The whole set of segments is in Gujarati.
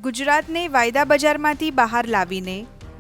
ગુજરાતને વાયદા બજારમાંથી બહાર લાવીને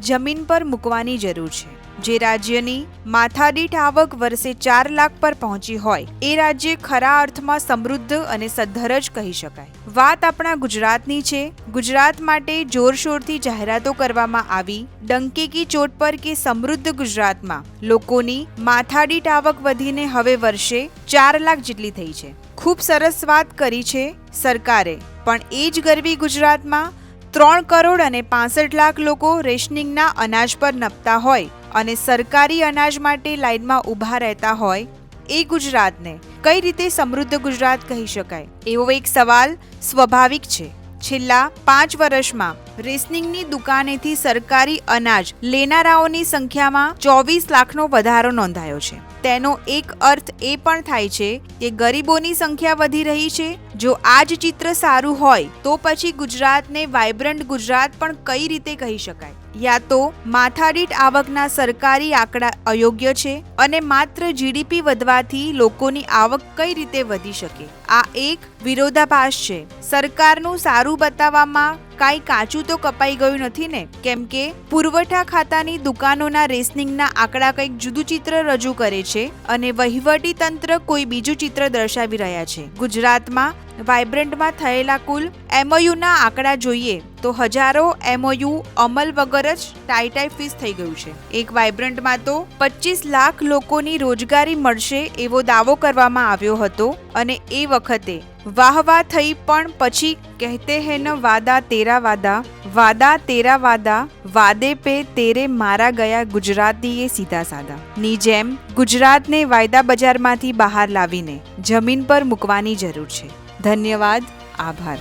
જમીન પર મૂકવાની જરૂર છે। જે રાજ્યની માથાદીઠ આવક વર્ષે 4 લાખ પર પહોંચી હોય એ રાજ્ય ખરા અર્થમાં સમૃદ્ધ અને સદ્ધર જ કહી શકાય। વાત આપણા ગુજરાતની છે। ગુજરાત માટે જોરશોરથી જાહેરાતો કરવામાં આવી। ડંકેકી ચોટ પર કે સમૃદ્ધ ગુજરાતમાં લોકોની માથાદીઠ આવક વધીને હવે વર્ષે 4 લાખ જેટલી થઈ છે। ખૂબ સરસ વાત કરી છે સરકારે, પણ એ જ ગરવી ગુજરાતમાં 3 કરોડ અને 65 લાખ લોકો રેશનિંગના અનાજ પર નપતા હોય અને સરકારી અનાજ માટે લાઇનમાં ઊભા રહેતા હોય, એ ગુજરાતને કઈ રીતે સમૃદ્ધ ગુજરાત કહી શકાય? એવો એક સવાલ સ્વાભાવિક છે। છેલ્લા 5 વર્ષમાં રેશનિંગની દુકાનેથી સરકારી અનાજ લેનારાઓની સંખ્યામાં 24 લાખનો વધારો નોંધાયો છે। તેનો એક અર્થ એ પણ થાય છે કે ગરીબોની સંખ્યા વધી રહી છે। જો આ જ ચિત્ર સારું હોય તો પછી ગુજરાતને વાઇબ્રન્ટ ગુજરાત પણ કઈ રીતે કહી શકાય? યા તો માથાદીઠ આવકના સરકારી આંકડા અયોગ્ય છે અને માત્ર જીડીપી વધવાથી લોકોની આવક કઈ રીતે વધી શકે? આ એક વિરોધાભાસ છે। સરકારનું સારું બતાવવામાં કાંઈ કાચું તો કપાઈ ગયું નથી ને? કેમ કે પુરવઠા ખાતાની દુકાનોના રેશનિંગના આંકડા કંઈક જુદું ચિત્ર રજૂ કરે છે અને વહીવટી તંત્ર કોઈ બીજું ચિત્ર દર્શાવી રહ્યા છે। ગુજરાતમાં વાઇબ્રન્ટમાં થયેલા કુલ એમઓયુના આંકડા જોઈએ તો હજારો એમઓયુ અમલ વગર જ ટાઈ ફીસ થઈ ગયું છે। એક વાઇબ્રન્ટમાં તો 25 લાખ લોકોની રોજગારી મળશે એવો દાવો કરવામાં આવ્યો હતો અને એ વખતે વાહ થઈ, પણ પછી કહેતે હૈ ન વાદા તેરા વાદા, વાદા તેરા વાદા, વાદે પે તેરે મારા ગયા ગુજરાતી એ સીધા સાદા ની જેમ ગુજરાતને વાયદા બજારમાંથી બહાર લાવીને જમીન પર મૂકવાની જરૂર છે। ધન્યવાદ, આભાર।